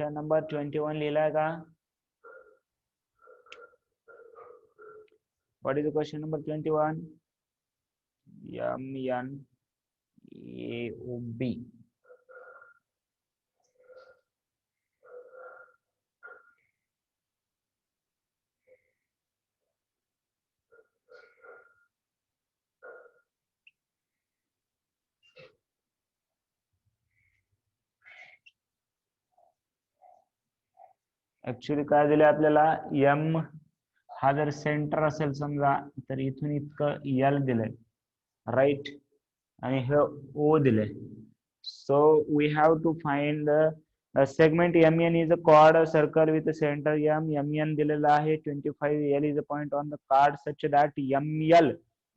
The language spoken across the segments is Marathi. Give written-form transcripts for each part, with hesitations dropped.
क्वेश्चन नंबर 21 लिहिलाय का? What is the question number 21? MNAOB. Actually काय दिले आपल्याला, एम हा जर सेंटर असेल समजा तर इथून इतकं एल दिलंय, राईट, आणि हे ओ दिलंय. So we have to find the segment MN is a chord circle with centre M. MN दिलेलं आहे 25. L is a point on the chord such that ML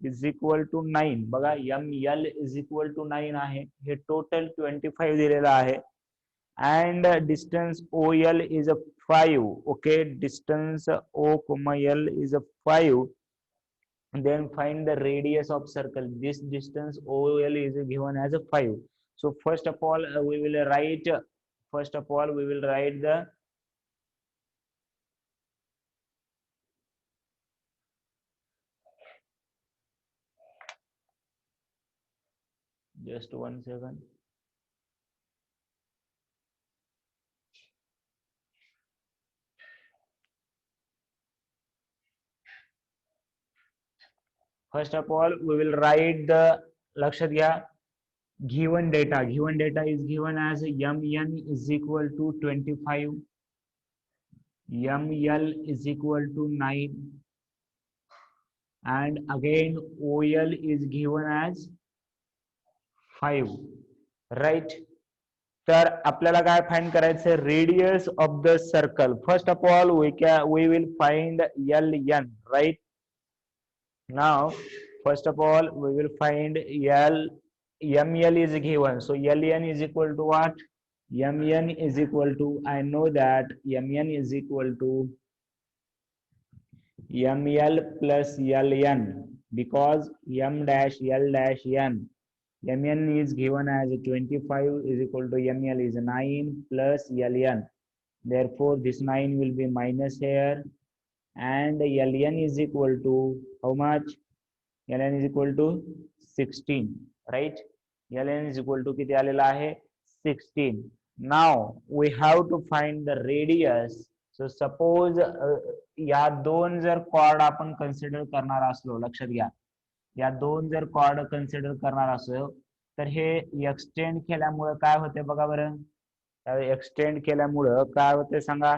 is equal to 9. बघा ML इज इक्वल टू 9 आहे, हे टोटल 25 दिलेलं आहे. And distance OL is a 5. Okay, distance O, L is a 5. Then find the radius of circle. This distance OL is given as a 5. So first of all we will write the just 1 second. First of all we will write the, लक्षात घ्या, given data is given as MN is equal to 25, ML is equal to 9, and again OL is given as 5, right? तर आपल्याला काय फाइंड करायचं, radius of the circle. First of all we will find LN, right? Now first of all we will find ML is given, so LN is equal to what? MN is equal to, I know that MN is equal to ML plus LN, because M dash L dash N, MN is given as 25 is equal to ML is 9 plus LN. Therefore this 9 will be minus here, and LN is equal to how much? LN is equal to 16, right? LN is equal to किती आलेला आहे? 16. Now we have to find the radius. So suppose या दोन जर कॉर्ड आपण कन्सिडर करणार असलो, लक्षात घ्या, या दोन जर कॉर्ड कन्सिडर करणार असो तर हे एक्सटेंड केल्यामुळे काय होते बघा बरं. एक्सटेंड केल्यामुळं काय होते सांगा.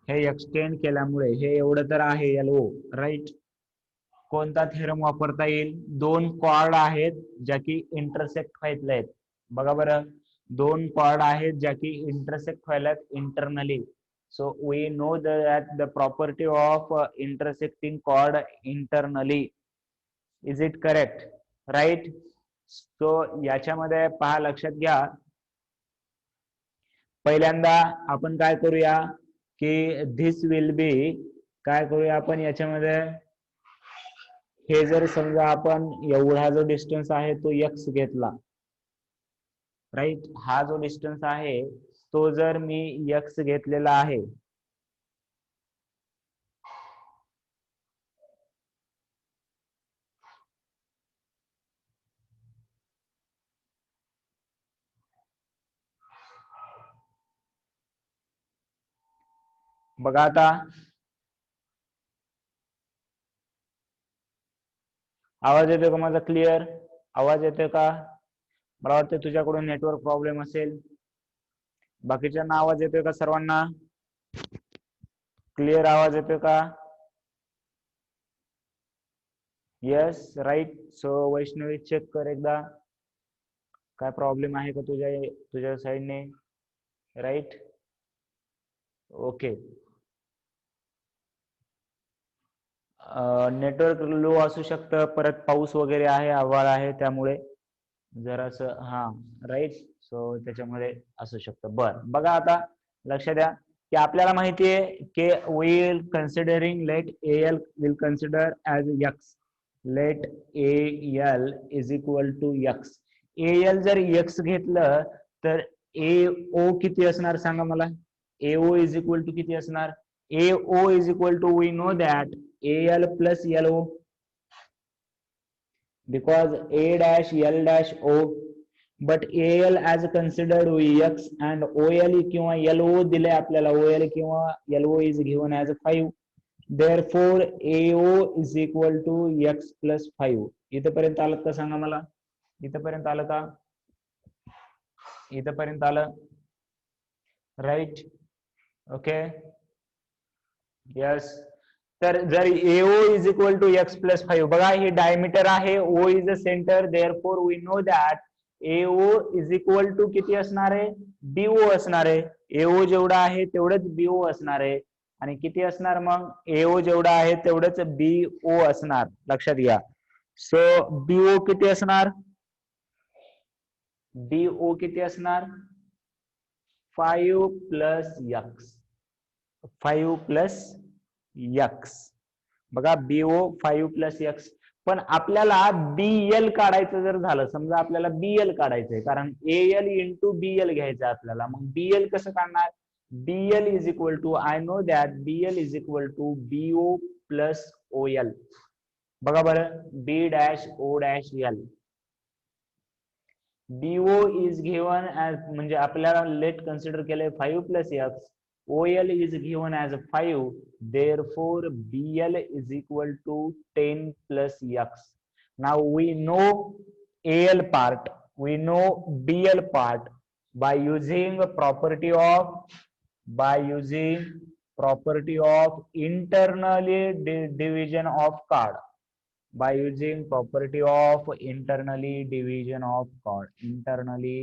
हे एक्सटेंड केल्यामुळे हे एवढं तर आहे LO, राईट. कोणता थेरम वापरता येईल? दोन कॉर्ड आहेत ज्या की इंटरसेक्ट व्हायला आहेत, बघा बरं. दोन कॉर्ड आहेत ज्या की इंटरसेक्ट व्हायला internally. So we know that the property of intersecting chord internally. Is it correct? Right? So याच्यामध्ये पहा, लक्षात घ्या, पहिल्यांदा आपण काय करूया की this will be, काय करूया आपण याच्यामध्ये, हे जर समजा आपण एवढा जो डिस्टन्स आहे तो x घेतला, राईट. हा जो डिस्टन्स आहे तो जर मी x घेतलेला आहे, बघा आता आवाज येतोय का माझा? क्लिअर आवाज येतोय का? मला वाटतं तुझ्याकडून नेटवर्क प्रॉब्लेम असेल. बाकीच्यांना आवाज येतोय का? सर्वांना क्लिअर आवाज येतोय का? Yes, right. So Vaishnavi check कर एकदा, काय प्रॉब्लेम आहे का तुझ्या साईडने, राईट. ओके. नेटवर्क लो असू शकतं, परत पाऊस वगैरे आहे, आभाळ आहे, त्यामुळे जरासं हा, राईट. सो त्याच्यामुळे असू शकतं. बर, बघा आता लक्ष द्या की आपल्याला माहिती आहे की we'll considering let AL we'll consider as x. Let AL is equal to x. AL जर x घेतलं तर AO किती असणार सांगा मला. AO इज इक्वल टू किती असणार. AO is equal to we know that AL plus LO because A dash L dash O but AL as considered X and OL किंवा LO दिले आपल्याला. OL किंवा LO is given as 5. therefore AO is equal to X plus 5. इथपर्यंत आलं का सांगा मला. इथपर्यंत आलं का. इथपर्यंत आलं. राईट. ओके. यस. तर जर AO is equal to X plus 5 बघा हे डायमीटर आहे. O is a centre. Therefore we know that AO is equal to किती असणार आहे. BO असणार आहे. AO जेवढा आहे तेवढंच BO असणार आहे. आणि किती असणार मग. AO जेवढा आहे तेवढंच BO असणार. लक्षात घ्या. सो BO किती असणार. BO किती असणार. 5 प्लस X. 5 plus X. बघा BO 5 प्लस X. पण आपल्याला BL काढायचं जर झालं समजा आपल्याला BL काढायचंय कारण AL इंटू BL घ्यायचं आपल्याला. मग BL कसं काढणार. BL is equal to I know that BL is equal to BO प्लस OL. बघा बरं. B dash O dash L. BO is given as म्हणजे आपल्याला लेट कन्सिडर केलंय 5 plus X. OL is given as 5. Therefore, BL is equal to 10 plus X. Now we know AL part. We know BL part by using property of internally division of chord. By using property of internally division of chord. Internally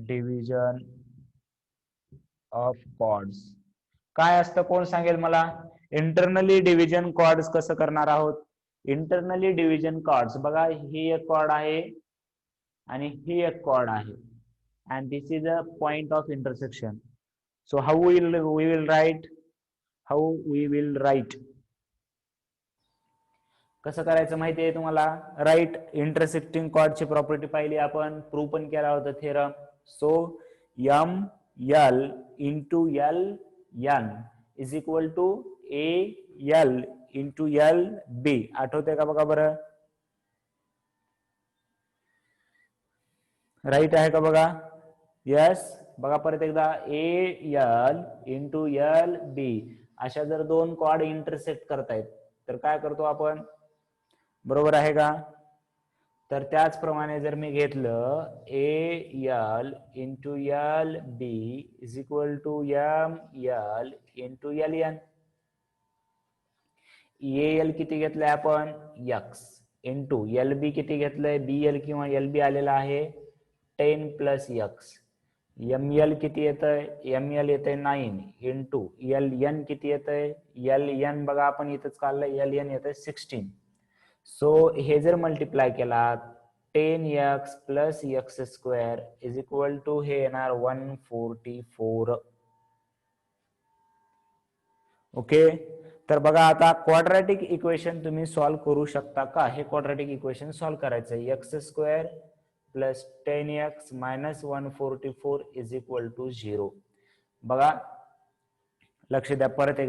division of chords. काय असतं कोण सांगेल मला. इंटरनली डिव्हिजन कॉर्ड्स कसं करणार आहोत. इंटरनली डिव्हिजन कॉर्ड्स बघा ही एक कॉर्ड आहे आणि ही एक कॉर्ड आहे and this is a point of intersection. So how we will write. कसं करायचं माहिती आहे तुम्हाला. राईट. इंटरसेक्टिंग कॉर्डची प्रॉपर्टी पाहिली आपण. प्रूव्ह पण केला होता theorem. So ML into LN is equal to AL into LB. आठवते का बघा बरं. राईट आहे का बघा. यस. बघा परत एकदा AL इंटू LB अशा जर दोन कॉर्ड इंटरसेक्ट करतायत तर काय करतो आपण. बरोबर आहे का. तर त्याचप्रमाणे जर मी घेतलं AL into LB is equal to ML into LN. AL किती घेतलंय आपण X इंटू LB किती घेतलंय BL किंवा LB आलेला आहे 10 प्लस X. ML किती येतंय. ML येतंय 9 इंटू LN किती येतंय. LN बघा आपण इथंच काढलंय. LN येतंय 16. सो हे जर मल्टिप्लाय केला 10X plus X square is equal to हे येणार 144. ओके. तर बघा आता क्वाड्रॅटिक इक्वेशन तुम्ही सॉल्व्ह करू शकता का. हे क्वाड्रॅटिक इक्वेशन सॉल्व्ह करायचं. X square plus 10X minus 144 is equal to 0. बघा लक्ष द्या. परत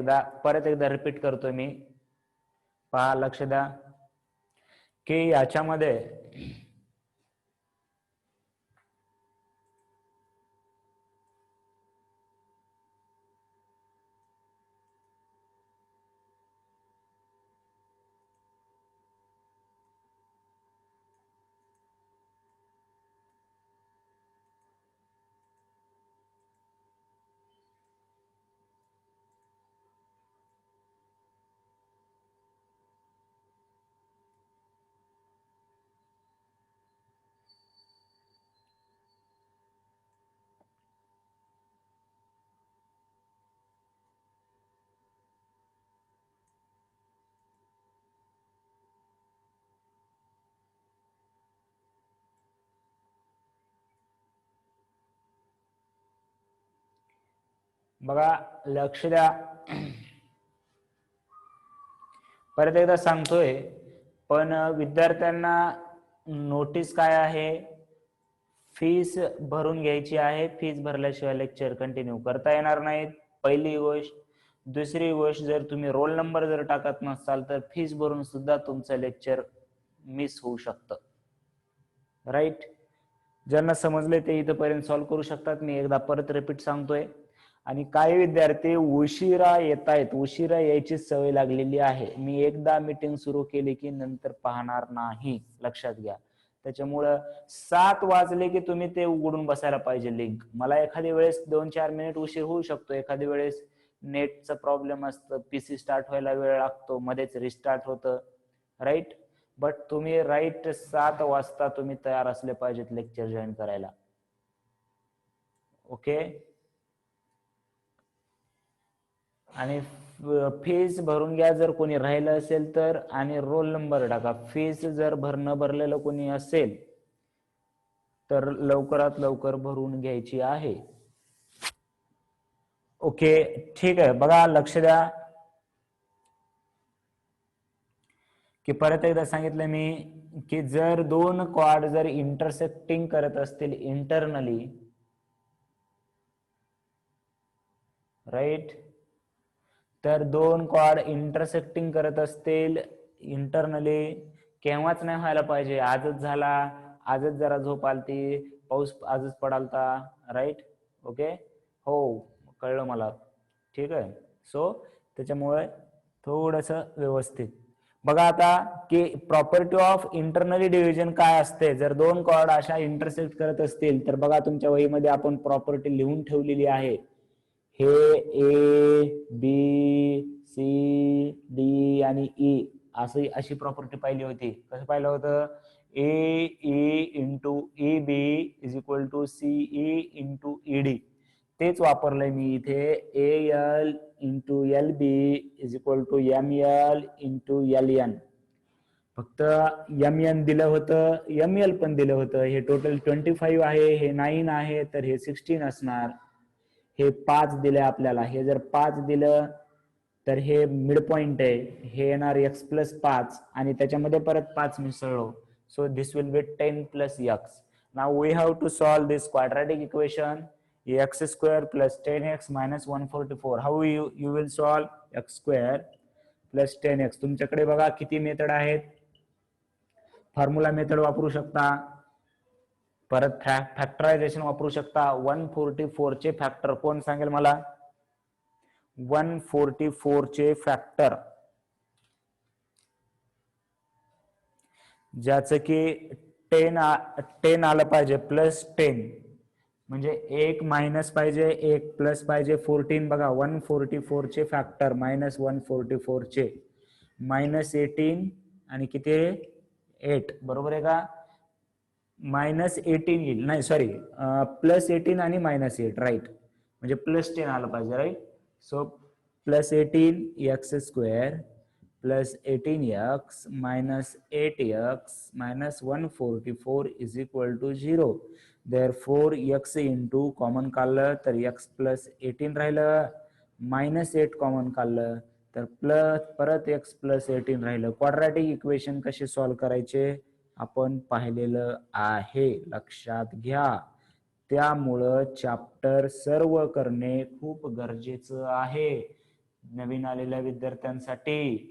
एकदा रिपीट करतोय मी. पहा लक्ष द्या की याच्यामध्ये बघा लक्ष द्या. परत एकदा सांगतोय पण विद्यार्थ्यांना नोटीस काय आहे, फीस भरून घ्यायची आहे, फीस भरल्याशिवाय लेक्चर कंटिन्यू करता येणार नाहीत, पहिली गोष्ट. दुसरी गोष्ट, जर तुम्ही रोल नंबर जर टाकत नसाल तर फीस भरून सुद्धा तुमचं लेक्चर मिस होऊ शकतं. राईट. ज्यांना समजले ते इथपर्यंत सॉल्व्ह करू शकतात. मी एकदा परत रिपीट सांगतोय. आणि काही विद्यार्थी उशिरा येत आहेत, उशिरा यायची सवय लागलेली आहे. मी एकदा मीटिंग सुरू केली की नंतर पाहणार नाही, लक्षात घ्या. त्याच्यामुळं 7 वाजले की तुम्ही ते उघडून बसायला पाहिजे लिंक. मला एखादी वेळेस 2-4 मिनिट उशीर होऊ शकतो, एखादी वेळेस नेटचा प्रॉब्लेम असतं, पीसी स्टार्ट व्हायला वेळ लागतो, मध्येच रिस्टार्ट होतं, राईट. बट तुम्ही राईट 7 वाजता तुम्ही तयार असले पाहिजेत लेक्चर जॉईन करायला. ओके. आणि फीस भरून घ्या जर कोणी राहिलं असेल तर, आणि रोल नंबर टाका. फीस जर भरलेलं कोणी असेल तर लवकरात लवकर भरून घ्यायची आहे. ओके, ठीक आहे. बघा, लक्ष द्या की परत एकदा सांगितलं मी की जर दोन क्वाड जर इंटरसेक्टिंग करत असतील इंटरनली, राईट, तर दोन क्वाड इंटरसेक्टिंग करत असतील इंटरनली, केव्हाच नाही व्हायला पाहिजे. आजच झाला, आजच जरा झोप आलती, पाऊस आजच पडालता, राईट. ओके, हो, कळलं मला. ठीक आहे. सो त्याच्यामुळे थोडस व्यवस्थित बघा आता की प्रॉपर्टी ऑफ इंटरनली डिव्हिजन काय असते. जर दोन कॉर्ड अशा इंटरसेक्ट करत असतील तर बघा, तुमच्या वहीमध्ये आपण प्रॉपर्टी लिहून ठेवलेली आहे. हे ए बी सी डी आणि ई अशी प्रॉपर्टी पाहिली होती. कसं पाहिलं होतं? A E into E B is equal to C E into E D. तेच वापरलंय मी इथे. A L into L B is equal to M L into L N. फक्त एम एन दिलं होतं, एम एल पण दिलं होतं. हे टोटल 25 आहे, हे 9 आहे, तर हे 16 असणार. हे 5 दिले आपल्याला. हे जर 5 दिलं तर हे मिड पॉइंट आहे, हे येणार x प्लस 5 आणि त्याच्यामध्ये परत 5 मिसळलो. So this will be 10 plus x. Now we have to solve this quadratic equation. x square plus 10x minus 144. How you will solve x square plus 10x? तुमच्याकडे बघा किती मेथड आहेत. फॉर्म्युला मेथड वापरू शकता, परत फॅक्टरायझेशन वापरू शकता. 144 चे फॅक्टर कोण सांगेल मला? 144 चे फॅक्टर ज्याचं की 10 आलं पाहिजे, प्लस 10 म्हणजे 1 मायनस पाहिजे, 1 प्लस पाहिजे, 14. बघा 144 चे फॅक्टर मायनस 144 चे मायनस 18 आणि किती 8, बरोबर आहे का? मायनस 18 येईल, नाही सॉरी, प्लस 18 आणि मायनस 8, राईट. म्हणजे प्लस 10 आलं पाहिजे, right. So plus 18 X square plus 18x minus 8x minus 144 is equal to 0. Therefore x into common काढलं तर x प्लस 18 राहिलं, मायनस 8 कॉमन काढलं तर प्लस परत x प्लस 18 राहिलं. क्वाड्रॅटिक इक्वेशन कसे सॉल्व्ह करायचे आपण पाहिलेलं आहे, लक्षात घ्या. त्यामुळं चॅप्टर सर्व करणे खूप गरजेचं आहे नवीन आलेल्या विद्यार्थ्यांसाठी.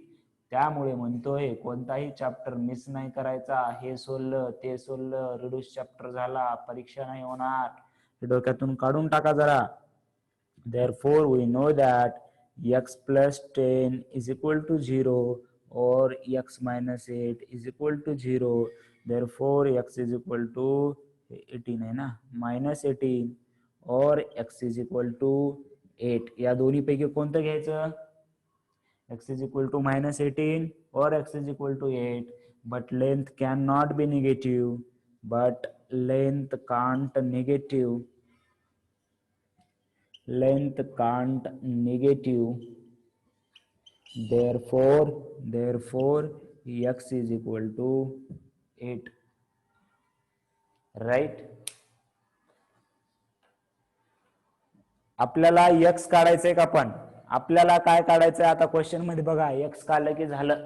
त्यामुळे म्हणतोय कोणताही चॅप्टर मिस नाही करायचा. हे सोडलं ते सोडलं, रिड्यूस चॅप्टर झाला, परीक्षा नाही होणार, डोक्यातून काढून टाका जरा. Therefore we know that x plus 10 is equal to 0 or x minus 8 is equal to 0. Therefore x is equal to 18 है ना, minus 18 और x is equal to 8. या दोन्ही पैकी कोणतं घ्यायचं? x is equal to minus 18 or x is equal to 8. But length cannot be negative. But length can't negative. Length can't negative. Therefore x is equal to 8. Right? आपल्याला x काढायचंय का? पण आपल्याला काय काढायचंय आता क्वेश्चन मध्ये बघा. x काढलं की झालं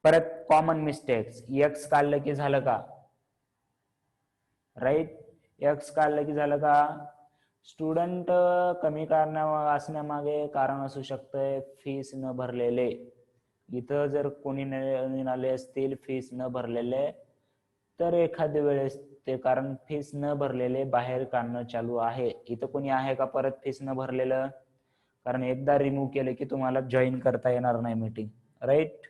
परत कॉमन मिस्टेक्स, एक्स काढलं की झालं का, राईट, एक्स काढलं की झालं का. स्टुडंट कमी असण्यामागे कारण असू शकतंय फीस न भरलेले. इथं जर कोणी निघाले असतील फीस न भरलेले तर एखाद्या वेळेस ते कारण फीस न भरलेले बाहेर काढणं चालू आहे. इथं कोणी आहे का परत फीस न भरलेलं, कारण एकदा रिमूव्ह केले की तुम्हाला जॉईन करता येणार नाही मीटिंग, राईट.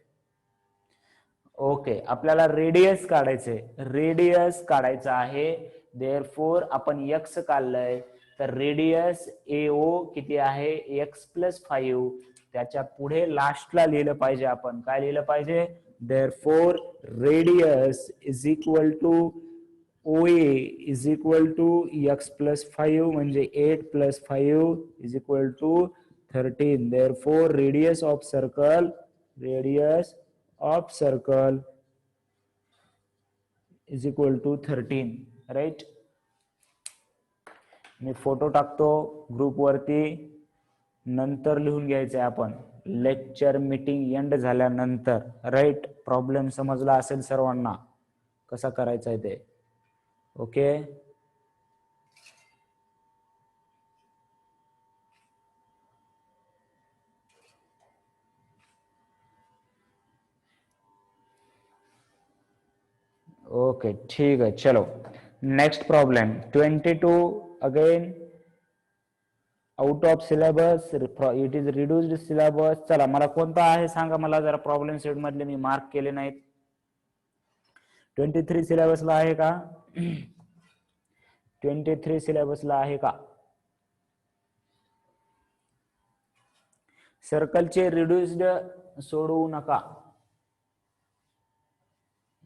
ओके, आपल्याला रेडियस काढायचंय, रेडियस काढायचं आहे. देअरफॉर आपण एक्स काढलंय तर रेडियस एओ किती आहे, एक्स प्लस 5. त्याच्या पुढे लास्टला लिहिलं पाहिजे आपण, काय लिहिलं पाहिजे, therefore radius is equal to OA is equal to X plus 5 म्हणजे 8 plus 5 is equal to 13. Therefore radius of circle, रेडियस of circle is equal to 13, right. मी फोटो टाकतो ग्रुप वरती, नंतर लिहून घ्यायचंय आपण लेक्चर मीटिंग एंड झाल्यानंतर, राईट. प्रॉब्लेम समजला असेल सर्वांना कसा करायचा आहे ते, ओके. ओके ठीक है, चलो next problem 22 again out of syllabus, it is reduced syllabus. चला मला कोणता आहे सांगा मला जरा, प्रॉब्लेम सेट मधले मी मार्क केले नाहीत. 23 सिलेबसला आहे का, 23 सिलेबसला आहे का. सर्कलचे रिड्यूस्ड सोडवू नका,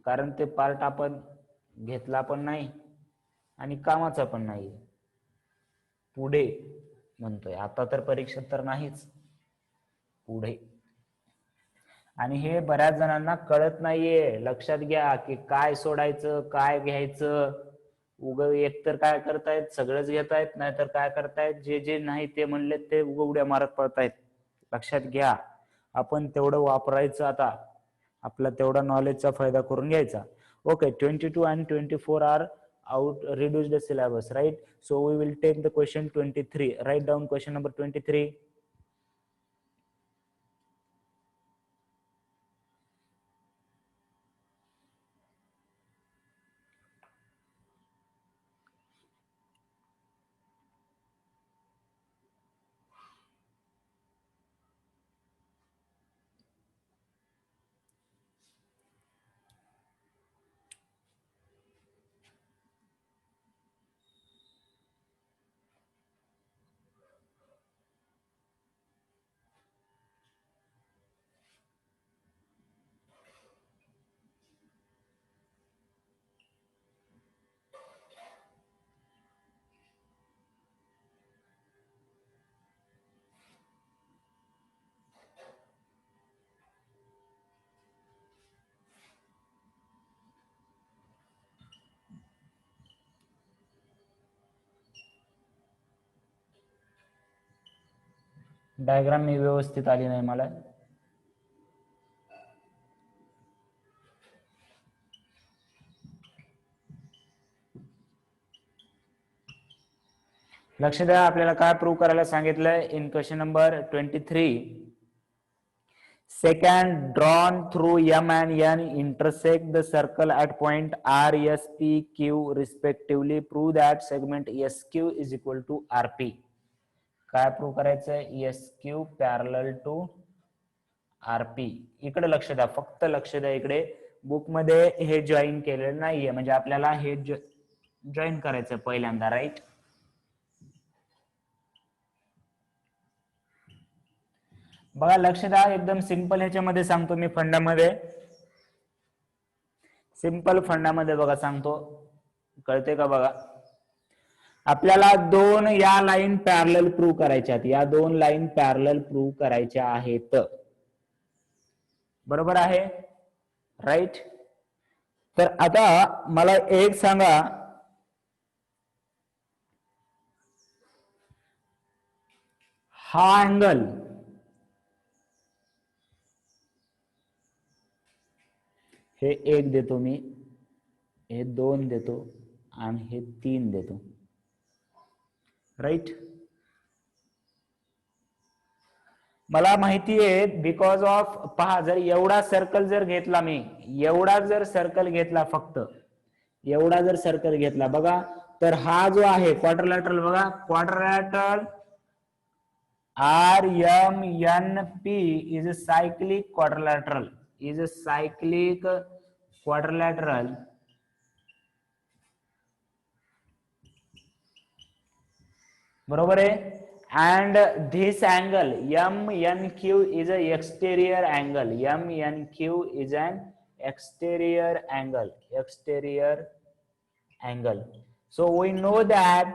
कारण ते पार्ट आपण घेतला पण नाही आणि कामाचा पण नाही. पुढे म्हणतोय, आता तर परीक्षा तर नाहीच, पुढे. आणि हे बऱ्याच जणांना कळत नाहीये, लक्षात घ्या की काय सोडायचं काय घ्यायचं. एक तर काय करतायत सगळंच घेतायत, नाहीतर काय करतायत जे जे नाही ते म्हणले ते उड्या मारत पडतायत. लक्षात घ्या, आपण तेवढं वापरायचं, आता आपला तेवढा नॉलेजचा फायदा करून घ्यायचा. Okay, 22 and 24 are out reduce the syllabus, right. So we will take the question 23. Write down question number 23. Diagram मी व्यवस्थित आली नाही मला. लक्ष द्या, आपल्याला काय प्रूव्ह करायला सांगितलंय in question number 23. Second, drawn through M and N intersect the circle at point R, S, P, Q respectively. Prove that segment SQ is equal to RP. काय प्रूव्ह करायचंय, SQ पॅरलल टू RP. इकडे लक्ष द्या, फक्त लक्ष द्या इकडे. बुक मध्ये हे जॉईन केलेलं नाहीये, म्हणजे आपल्याला हे जॉईन करायचं पहिल्यांदा, राईट. बघा लक्ष द्या, एकदम सिंपल ह्याच्यामध्ये सांगतो मी, फंडामध्ये, सिंपल फंडामध्ये बघा सांगतो, कळते का बघा. आपल्याला दोन या लाईन पॅरलल प्रूव्ह करायच्या आहेत, या दोन लाईन पॅरलल प्रूव्ह करायच्या आहेत, बरोबर आहे, राईट. तर आता मला एक सांगा, हा अँगल हे 1 देतो मी, हे 2 देतो आणि हे 3 देतो. राईट. मला माहिती आहे बिकॉज ऑफ, पहा जर एवढा सर्कल जर घेतला मी, एवढा जर सर्कल घेतला, फक्त एवढा जर सर्कल घेतला बघा, तर हा जो आहे क्वाड्रिलॅटरल बघा, quadrilateral RMNP is a cyclic quadrilateral, is a cyclic quadrilateral. बरोबर आहे. and this angle MNQ is a exterior angle, MNQ is an exterior angle, exterior angle. So we know that,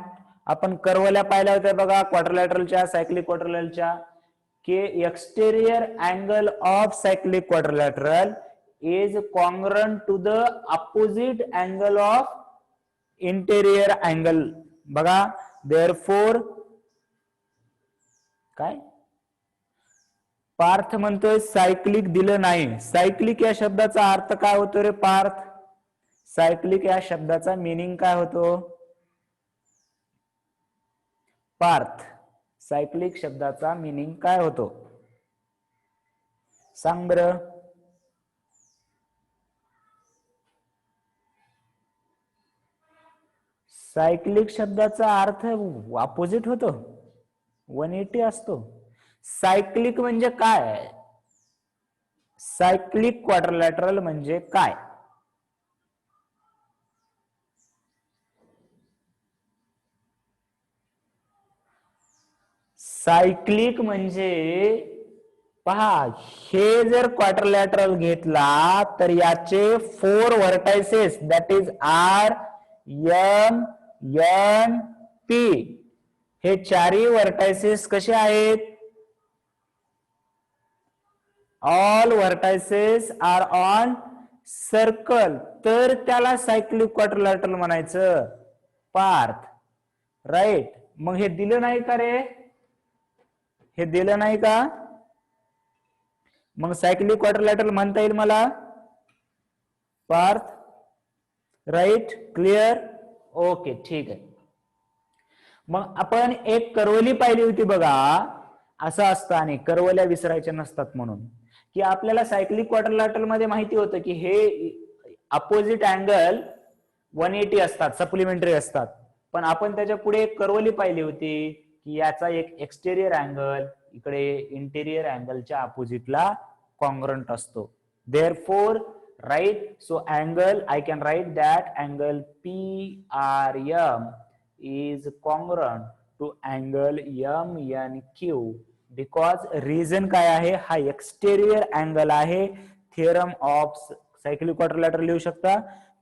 आपण कर्वल्या पाहिल्या होत्या बघा क्वाड्रिलॅटरलच्या, सायक्लिक क्वाड्रिलॅटरलच्या, की exterior angle of cyclic quadrilateral is congruent to the opposite angle of interior angle. बघा, देअरफोर काय पार्थ म्हणतोय सायक्लिक दिलं नाही. सायक्लिक या शब्दाचा अर्थ काय होतो रे पार्थ? सायक्लिक या शब्दाचा मीनिंग काय होतो पार्थ? सायक्लिक शब्दाचा मीनिंग काय होतो सांग बर. सायक्लिक शब्दाचा अर्थ अपोजिट होतो, 180 असतो. सायक्लिक म्हणजे काय? सायक्लिक क्वाड्रिलॅटरल म्हणजे काय? सायक्लिक म्हणजे पहा, हे जर क्वाड्रिलॅटरल घेतला तर याचे 4 vertices, that is R M N P, हे चारही व्हर्टायसेस कसे आहेत? All vertices are on circle, तर त्याला सायक्लिक क्वाड्रिलॅटरल म्हणायचं पार्थ. राईट. मग हे दिलं नाही का रे? हे दिलं नाही का? मग सायक्लिक क्वाड्रिलॅटरल म्हणता येईल मला पार्थ. राईट. क्लिअर. ओके, ठीक आहे. मग आपण एक करवली पाहिली होती बघा, असं असतं, आणि करवल्या विसरायच्या नसतात, म्हणून की आपल्याला सायक्लिक क्वाड्रिलॅटरल मध्ये माहिती होतं की हे अपोजिट अँगल 180 असतात, सप्लिमेंटरी असतात. पण आपण त्याच्या पुढे एक करवली पाहिली होती की याचा एक एक्सटेरियर अँगल इकडे इंटेरियर अँगलच्या अपोजिटला कॉन्ग्रंट असतो. Therefore right, so angle I can write that angle PRM is congruent to angle MNQ because reason काय आहे? हा एक्सटेरियर अँगल आहे. थिअरम ऑफ सायक्लिक क्वाड्रिलॅटरल लिहू शकता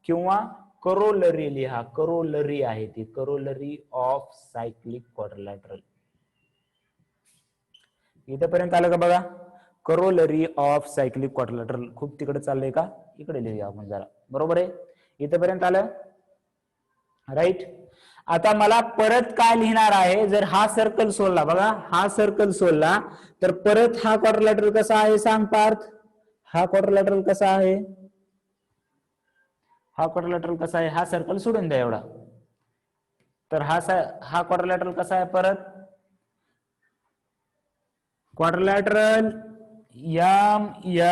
किंवा करोलरी लिहा, करोलरी आहे ती, करोलरी ऑफ सायक्लिक क्वाड्रिलॅटरल. इथपर्यंत आलं का बघा? Corollary of cyclic quadrilateral. खूप तिकडे चाललंय का? इकडे लिहूया आपण जरा. बरोबर आहे. इथपर्यंत आलं. राईट. आता मला परत काय लिहिणार आहे? जर हा सर्कल सोडला, बघा हा सर्कल सोडला, तर परत हा क्वाड्रिलॅटरल कसा आहे सांग पार्थ? हा क्वाड्रिलॅटरल कसा आहे? हा क्वाड्रिलॅटरल कसा आहे? हा सर्कल सोडून द्या एवढा. तर हा क्वाड्रिलॅटरल कसा आहे परत? Quadrilateral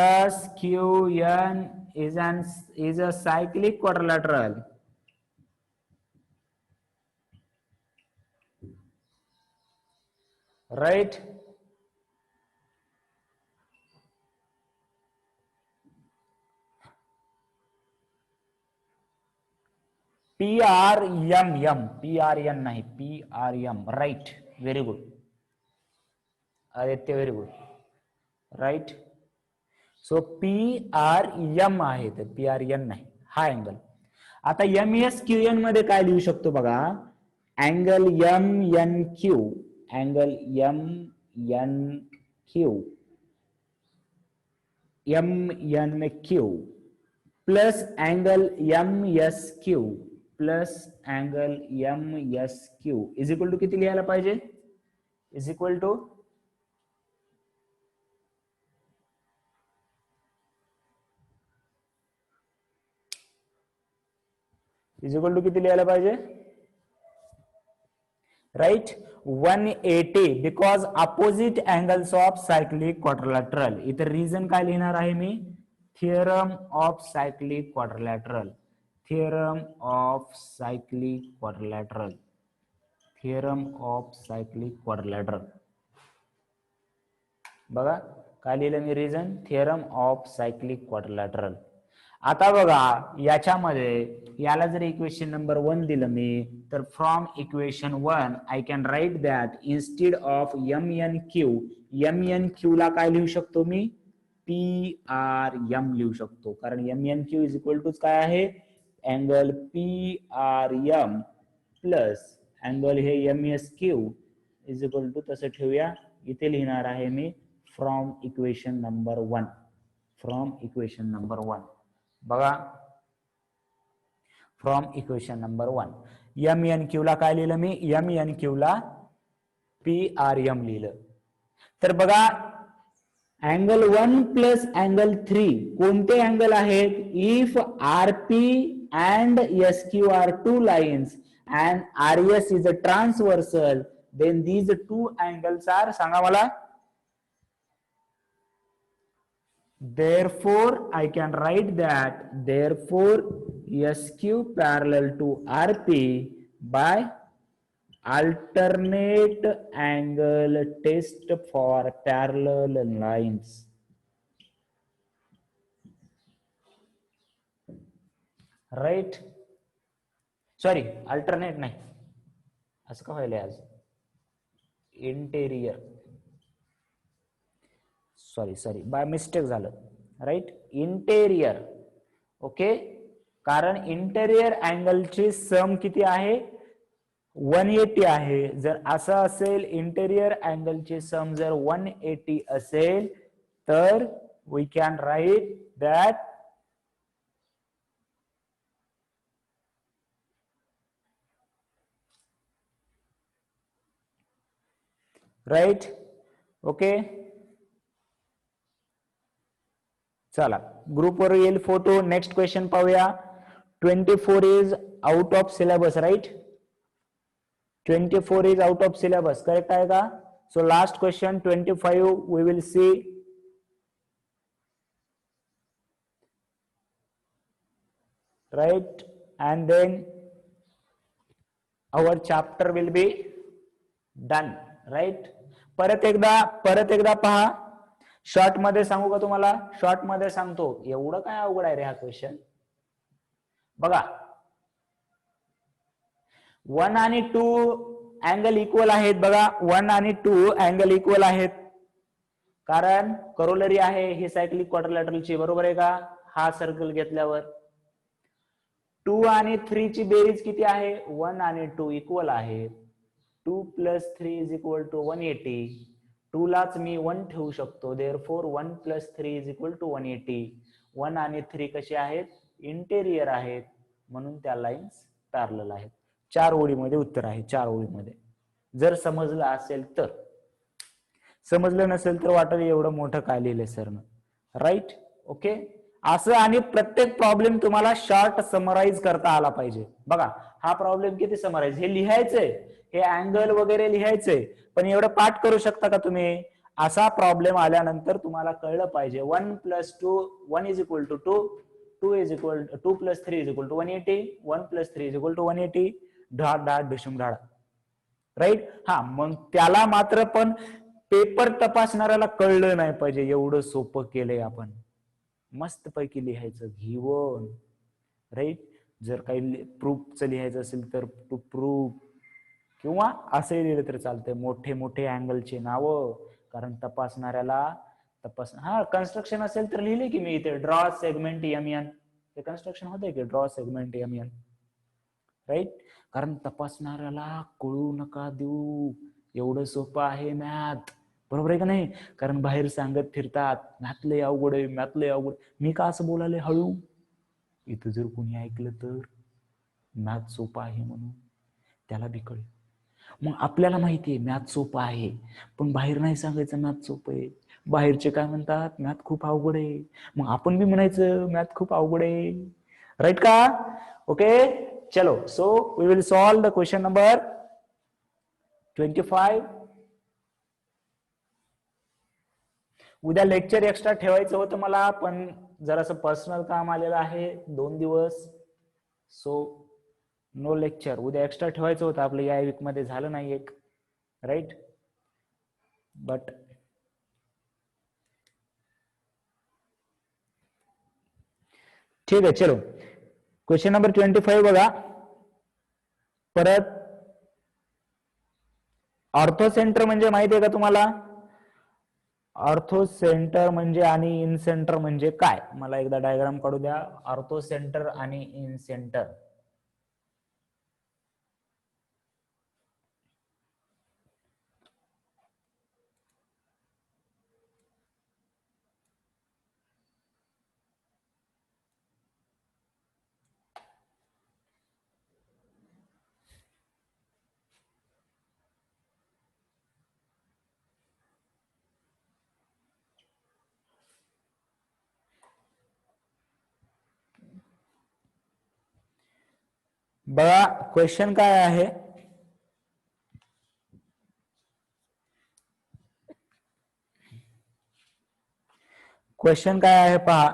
MSQN is a cyclic quadrilateral. Right. PRN नाही, PRM. राईट. Very good Aditya, very good. Right. So PRM आहे, तर PRN नाही, हा अँगल. आता MSQN मध्ये काय लिहू शकतो बघा? Angle MNQ, angle MNQ plus angle MSQ plus angle MSQ is equal to किती लिहायला पाहिजे? Is equal to is equal to किती लिहायला पाहिजे, right 180 because opposite angles of cyclic quadrilateral. इतर रिझन काय लिहिणार आहे मी, theorem of cyclic quadrilateral, theorem of cyclic quadrilateral, theorem of cyclic quadrilateral. बघा काय लिहिलं मी reason, theorem of cyclic quadrilateral. आता बघा याच्यामध्ये याला जर इक्वेशन नंबर 1 दिलं मी, तर from equation 1 I can write that instead of M N Q ला काय लिहू शकतो मी, पी आर एम लिहू शकतो. कारण M N Q is equal to काय आहे, angle P R M plus angle हे M S Q is equal to, तसं ठेवूया इथे लिहिणार आहे मी from equation number 1, from equation number 1. बघा from equation number 1 M N Q ला काय लिहिलं मी, एम एन क्यू ला पी आर एम लिहिलं. तर बघा अँगल 1 प्लस अँगल 3 कोणते अँगल आहेत, if R P and S Q are 2 lines and R S is a transversal, then these 2 angles are, सांगा मला. Therefore, I can write that therefore SQ parallel to RP by alternate angle test for parallel lines. Right? Sorry, alternate नाही, असं का व्हायला आज, इंटेरियर, सॉरी बाय मिस्टेक झालं, राईट, इंटेरियर. ओके, कारण इंटेरियर अँगलची सम किती आहे, 180 आहे. जर असं असेल इंटेरियर अँगलची सम जर 180 असेल तर we can write that right. Okay चला ग्रुपवर येईल फोटो. नेक्स्ट क्वेश्चन पाहूया. 24 is out of syllabus, right, 24 is out of syllabus, correct आहे का. So last question 25 we will see. Right, and then our chapter will be done, right. परत एकदा पहा. शॉर्ट मध्ये सांगू का तुम्हाला, शॉर्ट मध्ये सांगतो. एवढं काय अवघड आहे रे हा क्वेश्चन. बघा 1 आणि 2 अँगल इक्वल आहेत. बघा 1 आणि 2 अँगल इक्वल आहेत कारण करोलरी आहे ही सायक्लिक क्वाड्रिलॅटरलची, बरोबर आहे का. हा सर्कल घेतल्यावर 2 आणि 3 ची बेरीज किती आहे, 1 आणि 2 इक्वल आहे. 2 + 3 इज इक्वल टू 180. 2 लाच मी 1 ठेवू शकतो. Therefore 1 + 3 is equal to 180. 1 आणि 3 कसे आहेत, इंटेरियर आहेत, म्हणून त्या लाईन्स पॅरलल आहेत. 4 ओळीमध्ये उत्तर आहे, 4 ओळीमध्ये. जर समजलं असेल तर. समजलं नसेल तर वाटेल एवढं मोठं काय लिहिलंय सरनं, राईट. ओके, असं आणि प्रत्येक प्रॉब्लेम तुम्हाला शॉर्ट समराइज करता आला पाहिजे. बघा हा प्रॉब्लेम किती समराइज, हे लिहायचंय, हे अँगल वगैरे लिहायचंय, पण एवढं पाठ करू शकता का तुम्ही. असा प्रॉब्लेम आल्यानंतर तुम्हाला कळलं पाहिजे 1 + 2 1 is equal to 2, 2 + 3 is equal to 180, 1 + 3 is equal to 180. ढाड ढाड ढिशुम ढाड, राईट. हा मग त्याला मात्र पण पेपर तपासणाऱ्याला कळलं नाही पाहिजे, एवढं सोपं केलंय आपण. मस्त पैकी लिहायचं घेऊन, राईट. जर काही प्रूफचं लिहायचं असेल तर टू प्रूफ, किंवा असंही लिहिलं तर चालतंय, मोठे मोठे अँगलचे नावं. कारण तपासणाऱ्याला हा कन्स्ट्रक्शन असेल तर लिहिले की मी इथे ड्रॉ सेगमेंट एमएन, हे कन्स्ट्रक्शन होतंय की ड्रॉ सेगमेंट एमएन, राईट. कारण तपासणाऱ्याला कळू नका देऊ, एवढं सोपं आहे मॅथ, बरोबर आहे का नाही. कारण बाहेर सांगत फिरतात मॅथ लय अवघड आहे, मॅथ लय अवघड. मी का असं बोलाले हळू, इथं जर कोणी ऐकलं तर मॅथ सोपं आहे म्हणून त्याला बी कळेल. मग आपल्याला माहितीये मॅथ सोपं आहे, पण बाहेर नाही सांगायचं मॅथ सोपं आहे. बाहेरचे काय म्हणतात, मॅथ खूप अवघड आहे, मग आपण बी म्हणायचं मॅथ खूप अवघड आहे, राईट का. ओके चलो, so we will solve the question number 25. उद्या लेक्चर एक्स्ट्रा ठेवायचं होतं मला, पण जरासं पर्सनल काम आलेलं आहे 2 दिवस, सो नो लेक्चर. उद्या एक्स्ट्रा ठेवायचं होतं आपलं, या वीक मध्ये झालं नाही एक, राईट. बट ठीक आहे. चलो, क्वेश्चन नंबर 25 बघा. परत ऑर्थो सेंटर म्हणजे माहिती आहे का तुम्हाला? ऑर्थो सेंटर म्हणजे आणि इन सेंटर म्हणजे काय? मला एकदा डायग्राम काढू द्या. ऑर्थो सेंटर आणि इन सेंटर. बघा क्वेश्चन काय आहे. क्वेश्चन काय आहे पहा.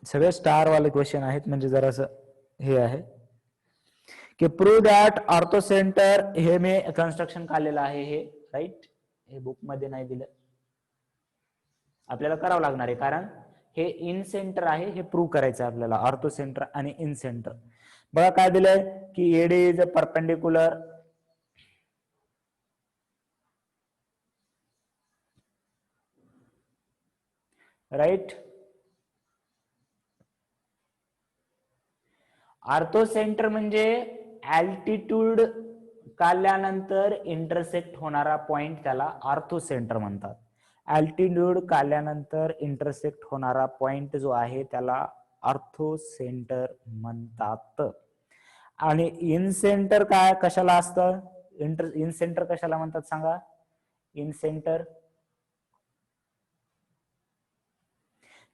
सगळे स्टार वाले क्वेश्चन आहेत, म्हणजे जरासं हे आहे की प्रूव्ह दॅट ऑर्थो सेंटर. हे मी कन्स्ट्रक्शन काढलेलं आहे हे, राईट. हे बुक मध्ये नाही दिलं, आपल्याला करावं लागणार आहे, कारण हे इन सेंटर आहे, हे प्रूव्ह करायचं आहे आपल्याला. ऑर्थो सेंटर आणि इन सेंटर. बघा काय दिलंय की AD is a perpendicular, right. Orthocentre म्हणजे अल्टिट्यूड काढल्यानंतर इंटरसेक्ट होणारा पॉइंट, त्याला ऑर्थो सेंटर म्हणतात. अल्टिट्यूड काढल्यानंतर इंटरसेक्ट होणारा पॉइंट जो आहे त्याला ऑर्थो सेंटर म्हणतात. आणि इन सेंटर काय कशाला असतं? इन सेंटर कशाला म्हणतात सांगा? इन सेंटर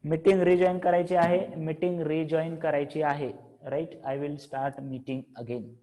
मीटिंग रिजॉईन करायची आहे, मीटिंग रिजॉईन करायची आहे, right. I will start meeting again.